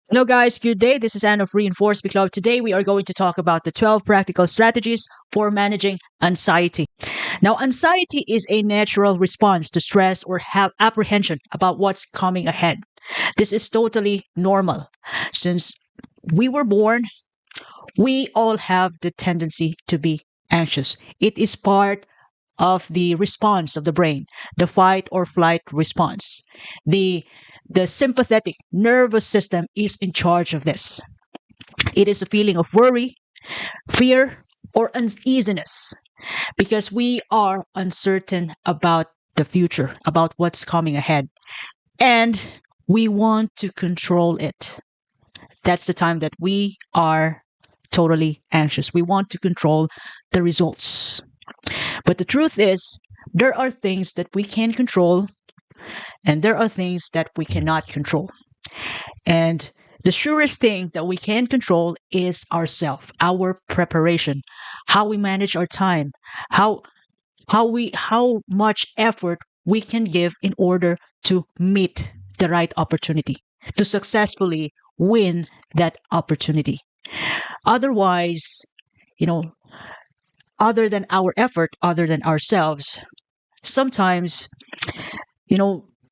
Hello, guys. Good day. This is Anne of Reinforcement Club. Today, we are going to talk about the 12 practical strategies for managing anxiety. Now, anxiety is a natural response to stress or have apprehension about what's coming ahead. This is totally normal. Since we were born, we all have the tendency to be anxious. It is part of the response of the brain, the fight or flight response. The sympathetic nervous system is in charge of this. It is a feeling of worry, fear, or uneasiness because we are uncertain about the future, about what's coming ahead, and we want to control it. That's the time that we are totally anxious. We want to control the results. But the truth is, there are things that we can control and there are things that we cannot control. And the surest thing that we can control is ourselves, our preparation, how we manage our time, how much effort we can give in order to meet the right opportunity, to successfully win that opportunity. Otherwise, other than our effort, other than ourselves, sometimes,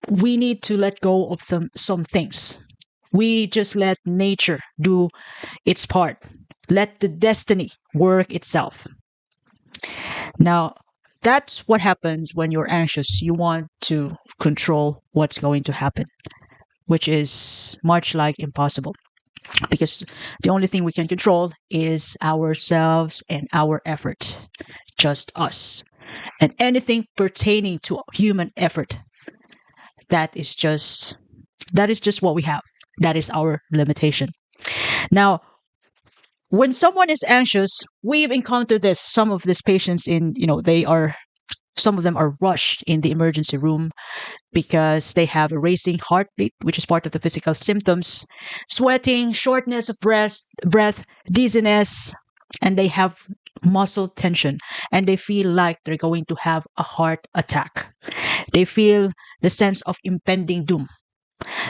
we need to let go of some things. We just let nature do its part. Let the destiny work itself. Now, that's what happens when you're anxious. You want to control what's going to happen, which is much like impossible because the only thing we can control is ourselves and our effort, just us. And anything pertaining to human effort, that is just what we have. That is our limitation. Now, when someone is anxious, we've encountered this. Some of these patients some of them are rushed in the emergency room because they have a racing heartbeat, which is part of the physical symptoms, sweating, shortness of breath, dizziness, and they have muscle tension and they feel like they're going to have a heart attack. They feel the sense of impending doom,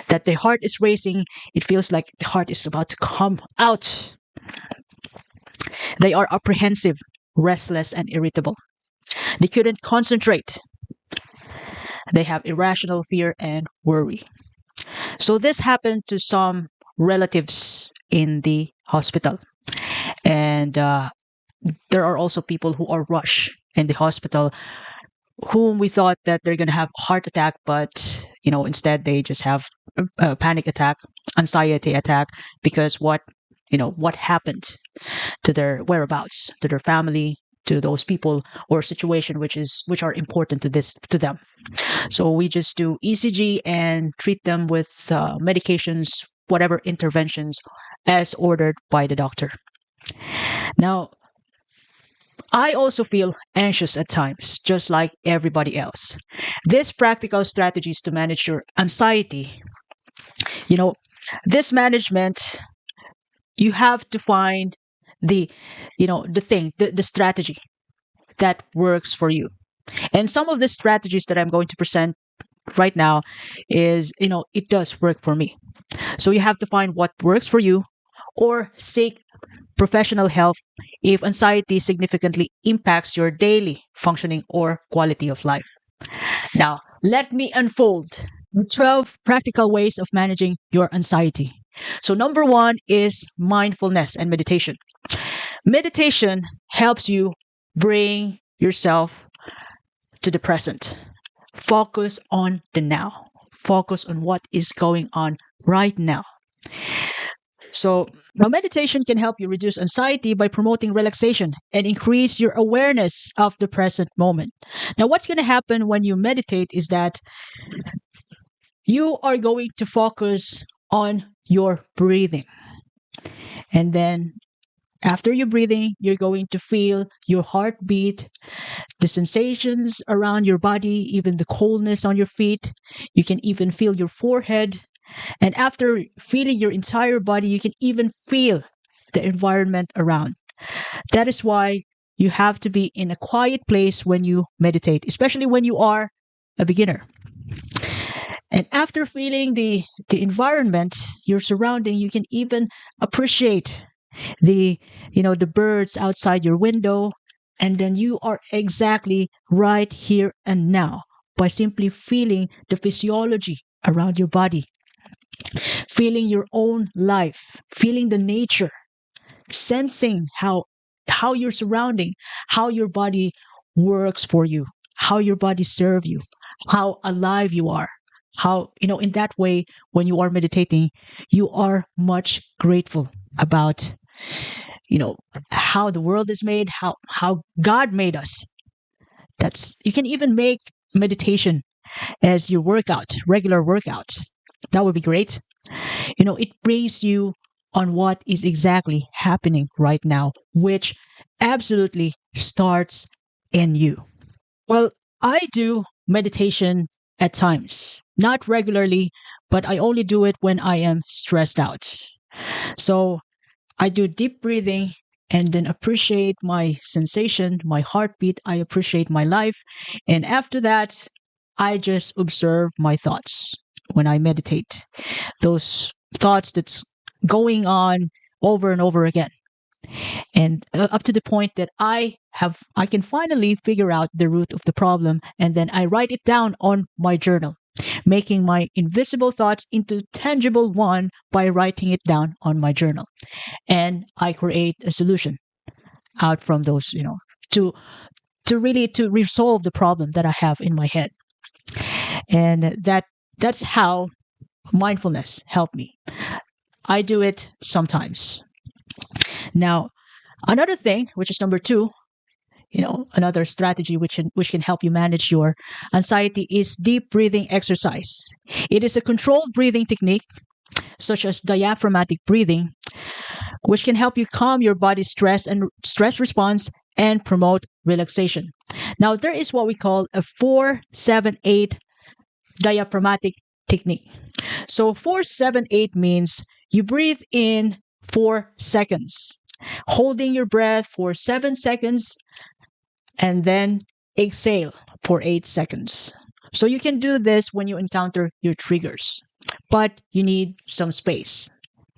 that the heart is racing. It feels like the heart is about to come out. They are apprehensive, restless, and irritable. They couldn't concentrate. They have irrational fear and worry. So this happened to some relatives in the hospital. And there are also people who are rushed in the hospital whom we thought that they're going to have a heart attack, but instead they just have a panic attack, anxiety attack, because what happened to their whereabouts, to their family, to those people or situation which are important to them. So we just do ECG and treat them with medications, whatever interventions as ordered by the doctor. Now, I also feel anxious at times, just like everybody else. These practical strategies to manage your anxiety, this management, you have to find the strategy that works for you. And some of the strategies that I'm going to present right now is, it does work for me. So you have to find what works for you or seek professional help if anxiety significantly impacts your daily functioning or quality of life. Now, let me unfold 12 practical ways of managing your anxiety. So, number one is mindfulness and meditation. Meditation helps you bring yourself to the present. Focus on the now. Focus on what is going on right now. So, now meditation can help you reduce anxiety by promoting relaxation and increase your awareness of the present moment. Now, what's going to happen when you meditate is that you are going to focus on your breathing. And then after your breathing, you're going to feel your heartbeat, the sensations around your body, even the coldness on your feet. You can even feel your forehead. And after feeling your entire body, you can even feel the environment around. That is why you have to be in a quiet place when you meditate, especially when you are a beginner. And after feeling the environment, your surrounding, you can even appreciate the the birds outside your window, and then you are exactly right here and now by simply feeling the physiology around your body, feeling your own life, feeling the nature, sensing how your surrounding, how your body works for you, how your body serve you, how alive you are, how in that way, when you are meditating, you are much grateful about you know how the world is made, how God made us. That's You can even make meditation as your workout, regular workout. That would be great. It brings you on what is exactly happening right now, which absolutely starts in you. Well, I do meditation at times, not regularly, but I only do it when I am stressed out. So I do deep breathing and then appreciate my sensation, my heartbeat. I appreciate my life. And after that, I just observe my thoughts when I meditate. Those thoughts that's going on over and over again. And up to the point that I can finally figure out the root of the problem, and then I write it down on my journal, making my invisible thoughts into tangible one by writing it down on my journal. And I create a solution out from those, to really to resolve the problem that I have in my head. And that's how mindfulness helped me. I do it sometimes. Now, another thing, which is number two, another strategy which can help you manage your anxiety, is deep breathing exercise. It is a controlled breathing technique, such as diaphragmatic breathing, which can help you calm your body's stress response and promote relaxation. Now, there is what we call a 4-7-8 diaphragmatic technique. So 4-7-8 means you breathe in 4 seconds, holding your breath for 7 seconds, and then exhale for 8 seconds. So you can do this when you encounter your triggers, but you need some space.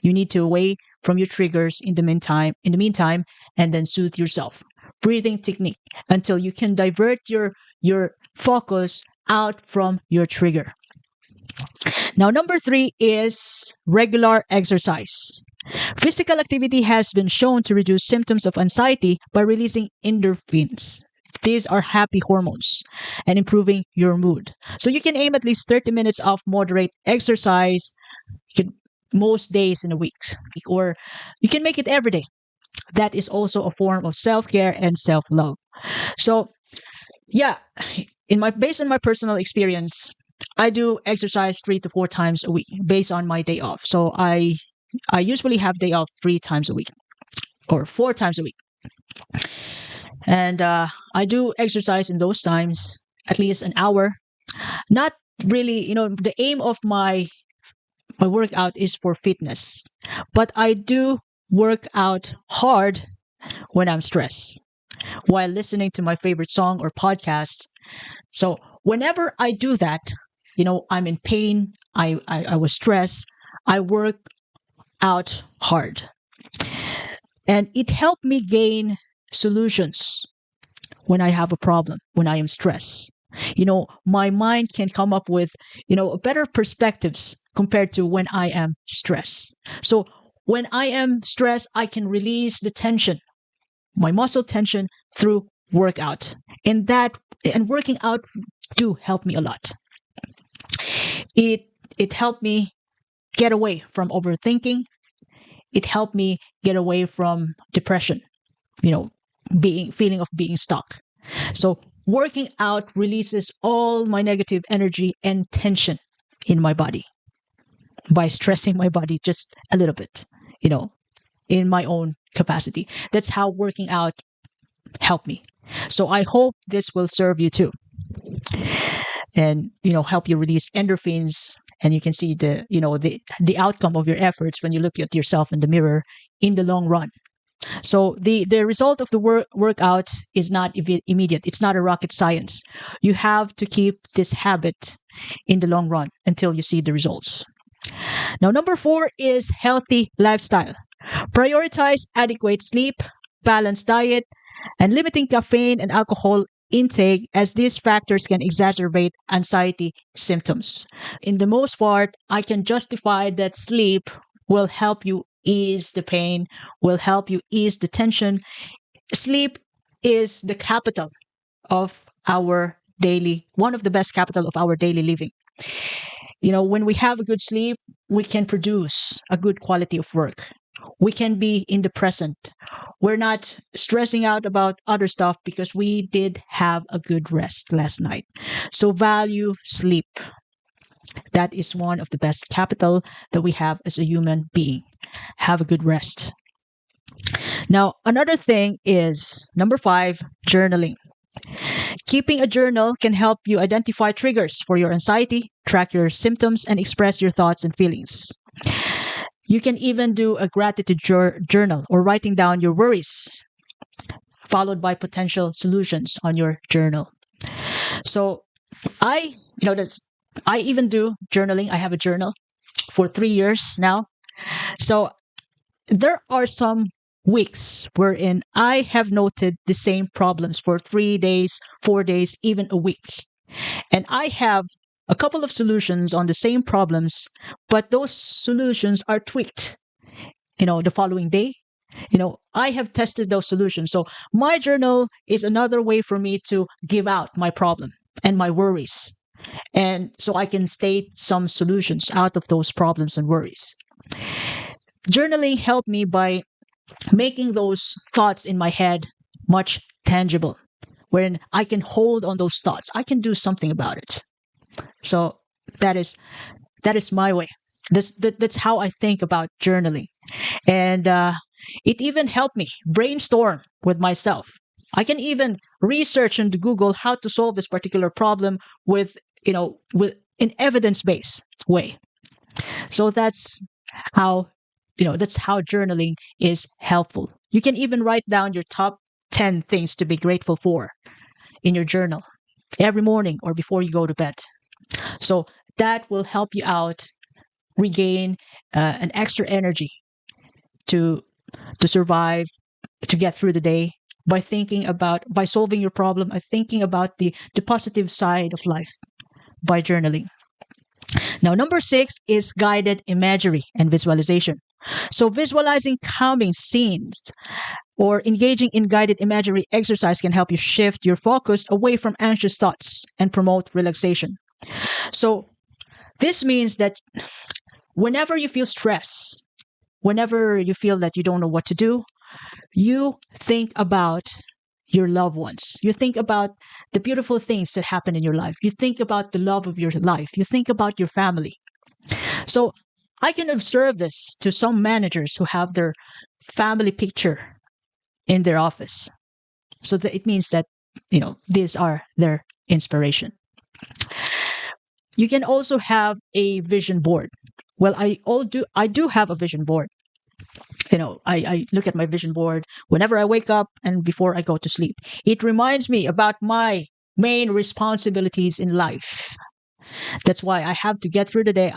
You need to away from your triggers in the meantime, and then soothe yourself. Breathing technique until you can divert your focus out from your trigger. Now, number 3 is regular exercise. Physical activity has been shown to reduce symptoms of anxiety by releasing endorphins. These are happy hormones and improving your mood. So you can aim at least 30 minutes of moderate exercise most days in a week, or you can make it every day. That is also a form of self-care and self-love. So, yeah, based on my personal experience, I do exercise 3 to 4 times a week based on my day off. So I usually have day off 3 times a week or 4 times a week. And I do exercise in those times, at least an hour. Not really, the aim of my workout is for fitness, but I do work out hard when I'm stressed while listening to my favorite song or podcast. So whenever I do that, I'm in pain, I was stressed, I work out hard. And it helped me gain solutions when I have a problem, when I am stressed. My mind can come up with, better perspectives compared to when I am stressed. So when I am stressed, I can release the tension, my muscle tension, through workout. And working out do help me a lot. It helped me get away from overthinking. It helped me get away from depression, feeling of being stuck. So working out releases all my negative energy and tension in my body by stressing my body just a little bit, in my own capacity. That's how working out helped me. So I hope this will serve you too, and help you release endorphins, and you can see the outcome of your efforts when you look at yourself in the mirror in the long run. So the result of the workout is not immediate. It's not a rocket science. You have to keep this habit in the long run until you see the results. Now, number 4 is healthy lifestyle. Prioritize adequate sleep, balanced diet, and limiting caffeine and alcohol intake, as these factors can exacerbate anxiety symptoms. In the most part, I can justify that sleep will help you ease the pain, will help you ease the tension. Sleep is the capital of our daily, one of the best capital of our daily living. When we have a good sleep, we can produce a good quality of work. We can be in the present. We're not stressing out about other stuff because we did have a good rest last night. So value sleep. That is one of the best capital that we have as a human being. Have a good rest. Now, another thing is number 5, journaling. Keeping a journal can help you identify triggers for your anxiety, track your symptoms, and express your thoughts and feelings. You can even do a gratitude journal, or writing down your worries, followed by potential solutions on your journal. So I even do journaling. I have a journal for 3 years now. So there are some weeks wherein I have noted the same problems for 3 days, 4 days, even a week. And I have a couple of solutions on the same problems, but those solutions are tweaked, the following day. I have tested those solutions. So my journal is another way for me to give out my problem and my worries. And so I can state some solutions out of those problems and worries. Journaling helped me by making those thoughts in my head much tangible, wherein I can hold on those thoughts. I can do something about it. So that is my way. That's how I think about journaling. And it even helped me brainstorm with myself. I can even research into Google how to solve this particular problem with an evidence-based way. So that's how journaling is helpful. You can even write down your top 10 things to be grateful for in your journal every morning or before you go to bed. So that will help you out regain an extra energy to survive, to get through the day, by solving your problem, by thinking about the positive side of life by journaling. Now, number 6 is guided imagery and visualization. So visualizing calming scenes or engaging in guided imagery exercise can help you shift your focus away from anxious thoughts and promote relaxation. So this means that whenever you feel stress, whenever you feel that you don't know what to do, you think about your loved ones. You think about the beautiful things that happen in your life. You think about the love of your life. You think about your family. So I can observe this to some managers who have their family picture in their office. So that it means that, these are their inspiration. You can also have a vision board. Well, I do have a vision board. I look at my vision board whenever I wake up and before I go to sleep. It reminds me about my main responsibilities in life. That's why I have to get through the day.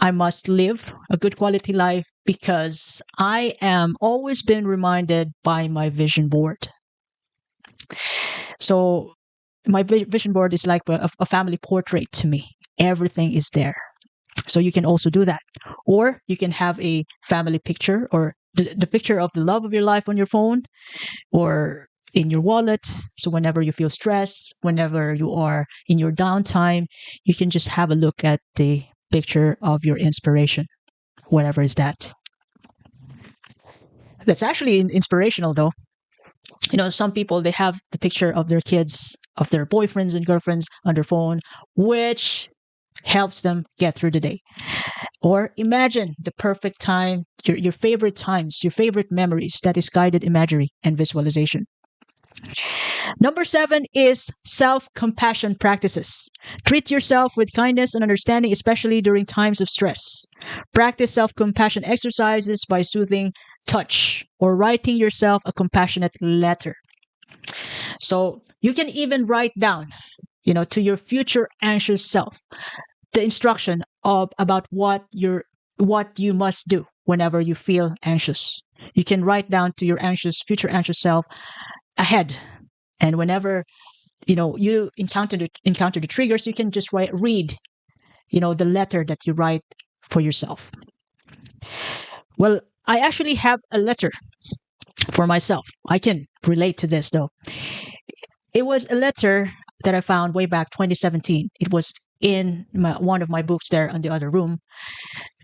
I must live a good quality life because I am always been reminded by my vision board. So my vision board is like a family portrait to me. Everything is there. So you can also do that. Or you can have a family picture or the picture of the love of your life on your phone or in your wallet. So whenever you feel stressed, whenever you are in your downtime, you can just have a look at the picture of your inspiration, whatever is that. That's actually inspirational though. Some people, they have the picture of their kids, of their boyfriends and girlfriends on their phone, which helps them get through the day. Or imagine the perfect time, your favorite times, your favorite memories. That is guided imagery and visualization. Number 7 is self-compassion practices. Treat yourself with kindness and understanding, especially during times of stress. Practice self-compassion exercises by soothing touch or writing yourself a compassionate letter. So you can even write down, to your future anxious self, the instruction about what you must do whenever you feel anxious. You can write down to your future anxious self ahead, and whenever you encounter the triggers, you can just read the letter that you write for yourself. Well, I actually have a letter for myself. I can relate to this though. It was a letter that I found way back 2017. It was in one of my books there in the other room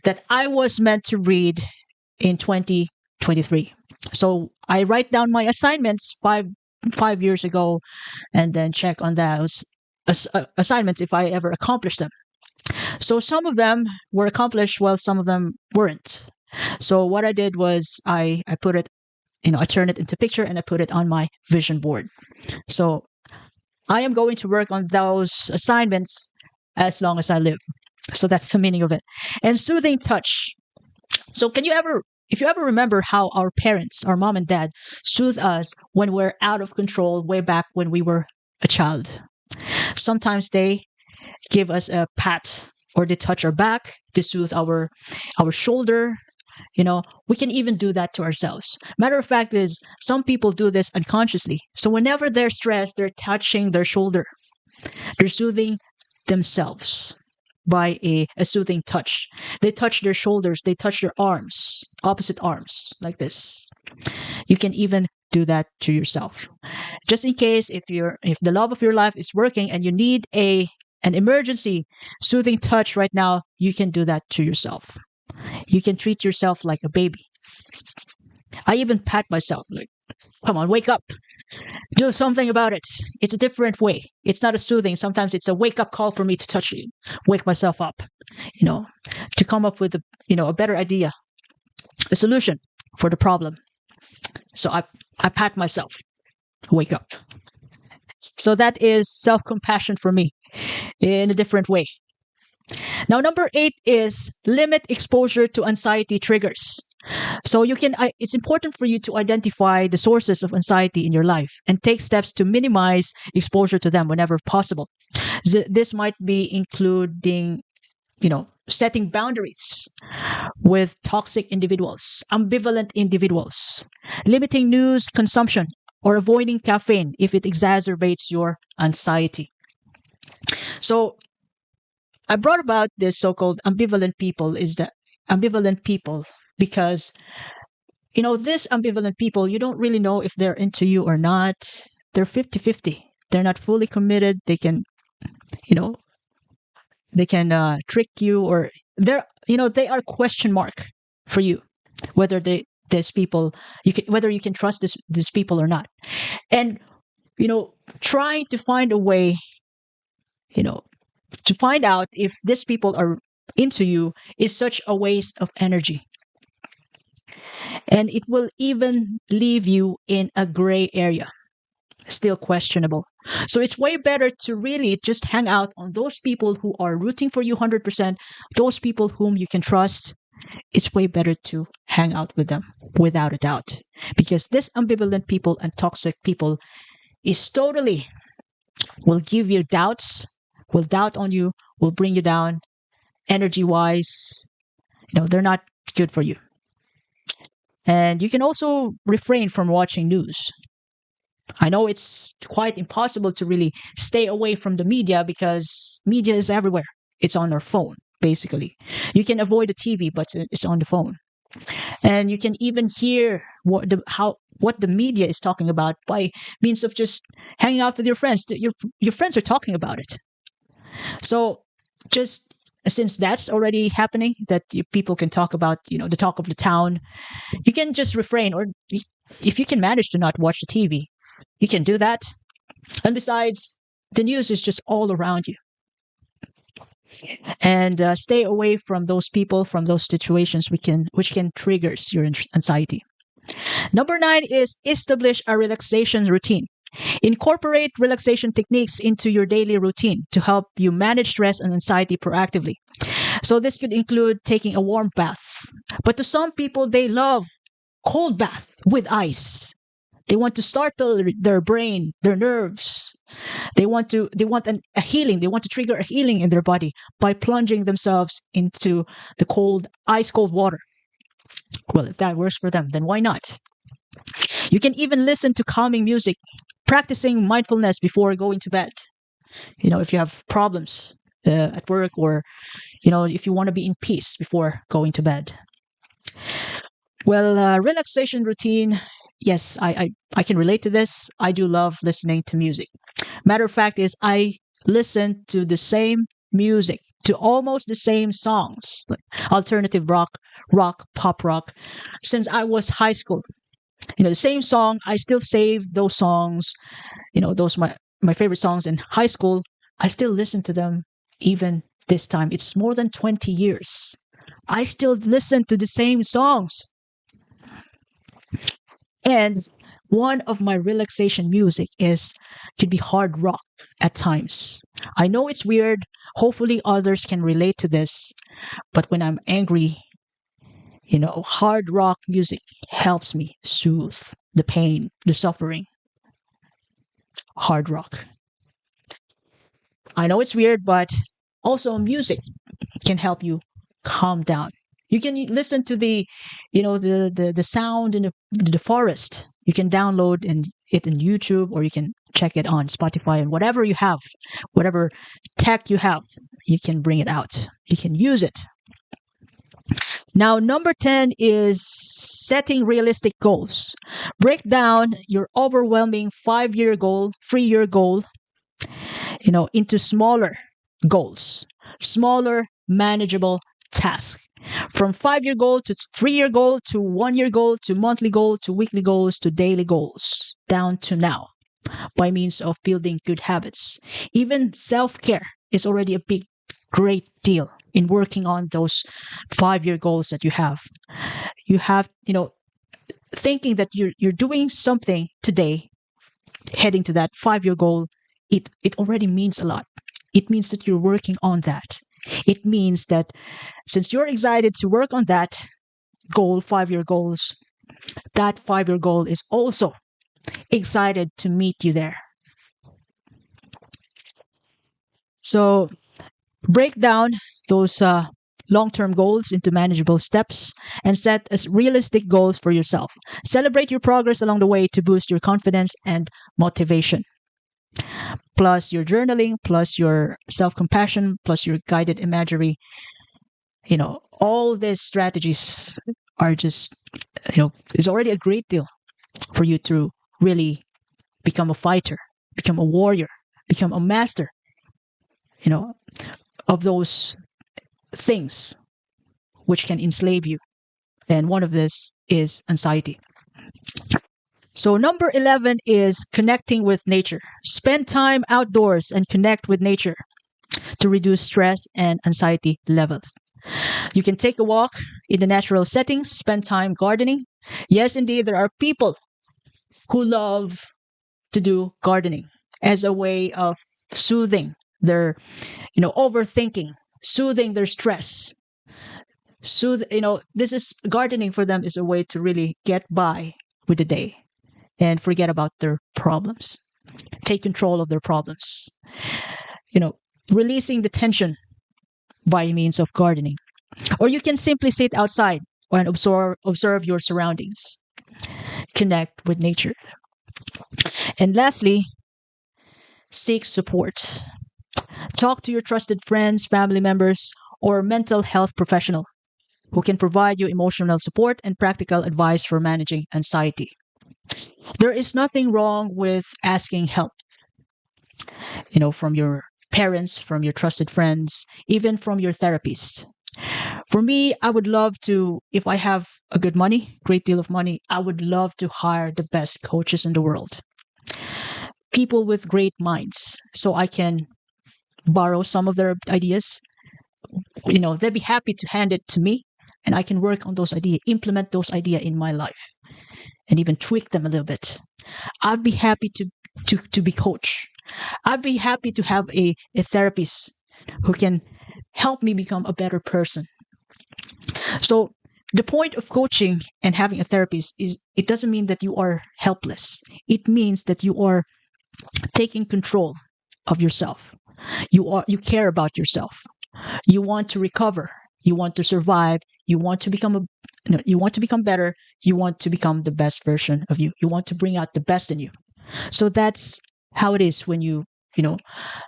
that I was meant to read in 2023. So I write down my assignments five years ago, and then check on those assignments if I ever accomplish them. So some of them were accomplished, while some of them weren't. So what I did was I put it, I turned it into picture and I put it on my vision board. So I am going to work on those assignments as long as I live. So that's the meaning of it. And soothing touch. So if you ever remember how our parents, our mom and dad, soothe us when we're out of control way back when we were a child. Sometimes they give us a pat, or they touch our back, they soothe our shoulder. We can even do that to ourselves. Matter of fact is, some people do this unconsciously. So whenever they're stressed, they're touching their shoulder. They're soothing themselves by a soothing touch. They touch their shoulders, they touch their arms, opposite arms, like this. You can even do that to yourself. Just in case if the love of your life is working and you need an emergency soothing touch right now, you can do that to yourself. You can treat yourself like a baby. I even pat myself, like, come on, wake up. Do something about it. It's a different way. It's not a soothing. Sometimes it's a wake up call for me to touch you, wake myself up, to come up with a better idea, a solution for the problem. So I pat myself, wake up. So that is self-compassion for me in a different way. Now, number 8 is limit exposure to anxiety triggers. So it's important for you to identify the sources of anxiety in your life and take steps to minimize exposure to them whenever possible. This might be including, setting boundaries with toxic individuals, ambivalent individuals, limiting news consumption, or avoiding caffeine if it exacerbates your anxiety. So I brought about this so-called ambivalent people because, this ambivalent people, you don't really know if they're into you or not. They're 50-50. They're not fully committed. They can, trick you, or they are question mark for you, whether whether you can trust these people or not. And, trying to find a way, to find out if these people are into you is such a waste of energy. And it will even leave you in a gray area, still questionable. So it's way better to really just hang out on those people who are rooting for you 100%, those people whom you can trust. It's way better to hang out with them without a doubt, because this ambivalent people and toxic people is totally will give you doubts, will doubt on you, will bring you down energy-wise. They're not good for you. And you can also refrain from watching news. I know it's quite impossible to really stay away from the media because media is everywhere. It's on our phone, basically. You can avoid the TV, but it's on the phone. And you can even hear what the media is talking about by means of just hanging out with your friends. Your friends are talking about it. So just since that's already happening, that people can talk about, the talk of the town, you can just refrain, or if you can manage to not watch the TV, you can do that. And besides, the news is just all around you. And stay away from those people, from those situations which can trigger your anxiety. Number 9 is establish a relaxation routine. Incorporate relaxation techniques into your daily routine to help you manage stress and anxiety proactively. So this could include taking a warm bath. But to some people, they love cold bath with ice. They want to startle their brain, their nerves. They want a healing. They want to trigger a healing in their body by plunging themselves into the cold, ice cold water. Well, if that works for them, then why not? You can even listen to calming music, practicing mindfulness before going to bed. If you have problems at work, or if you want to be in peace before going to bed. Well, relaxation routine. Yes, I can relate to this. I do love listening to music. Matter of fact is I listen to the same music, to almost the same songs, like alternative rock, pop rock, since I was high school. The same song. I still save those songs. Those my favorite songs in high school. I still listen to them even this time. It's more than 20 years. I still listen to the same songs. And one of my relaxation music could be hard rock at times. I know it's weird. Hopefully others can relate to this. But when I'm angry, hard rock music helps me soothe the pain, the suffering. Hard rock. I know it's weird, but also music can help you calm down. You can listen to the sound in the forest. You can download it in YouTube, or you can check it on Spotify, and whatever you have, whatever tech you have, you can bring it out. You can use it. Now, number 10 is setting realistic goals. Break down your overwhelming 5-year goal, 3-year goal, into smaller goals, smaller, manageable tasks. From 5-year goal to 3-year goal to 1-year goal to monthly goal to weekly goals to daily goals, down to now, by means of building good habits. Even self-care is already a great deal in working on those 5-year goals that you have. You have, thinking that you're doing something today, heading to that 5-year goal, it already means a lot. It means that you're working on that. It means that since you're excited to work on that goal, 5-year goals, that 5-year goal is also excited to meet you there. So break down those long-term goals into manageable steps and set as realistic goals for yourself. Celebrate your progress along the way to boost your confidence and motivation. Plus your journaling, plus your self-compassion, plus your guided imagery. All these strategies are just, is already a great deal for you to really become a fighter, become a warrior, become a master, of those things which can enslave you. And one of this is anxiety. So number 11 is connecting with nature. Spend time outdoors and connect with nature to reduce stress and anxiety levels. You can take a walk in the natural settings, spend time gardening. Yes, indeed, there are people who love to do gardening as a way of soothing their, overthinking, soothing their stress. This is gardening for them is a way to really get by with the day and forget about their problems, take control of their problems, releasing the tension by means of gardening. Or you can simply sit outside and observe your surroundings, connect with nature. And lastly, seek support. Talk to your trusted friends, family members, or mental health professional who can provide you emotional support and practical advice for managing anxiety. There is nothing wrong with asking help, from your parents, from your trusted friends, even from your therapist. For me, I would love to, if I have a great deal of money, I would love to hire the best coaches in the world. People with great minds, so I can borrow some of their ideas. They'd be happy to hand it to me, and I can work on those ideas, implement those ideas in my life, and even tweak them a little bit. I'd be happy to to be coached. I'd be happy to have a therapist who can help me become a better person. So the point of coaching and having a therapist is it doesn't mean that you are helpless. It means that you are taking control of yourself. You care about yourself. You want to recover. You want to survive. You want to become you want to become better. You want to become the best version of you. You want to bring out the best in you. So that's how it is when you know,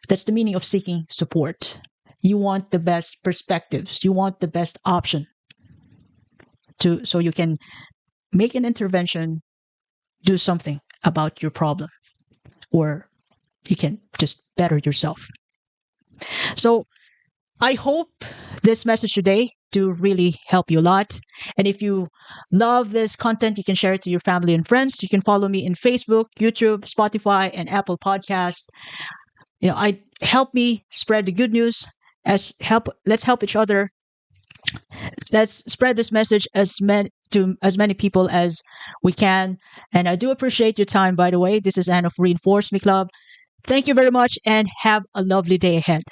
that's the meaning of seeking support. You want the best perspectives. You want the best option so you can make an intervention, do something about your problem, or you can just better yourself. So I hope this message today to really help you a lot. And if you love this content, you can share it to your family and friends. You can follow me in Facebook, YouTube, Spotify, and Apple Podcasts. I help me spread the good news. Let's help each other. Let's spread this message to as many people as we can. And I do appreciate your time, by the way. This is Anne of Reinforce Me Club. Thank you very much and have a lovely day ahead.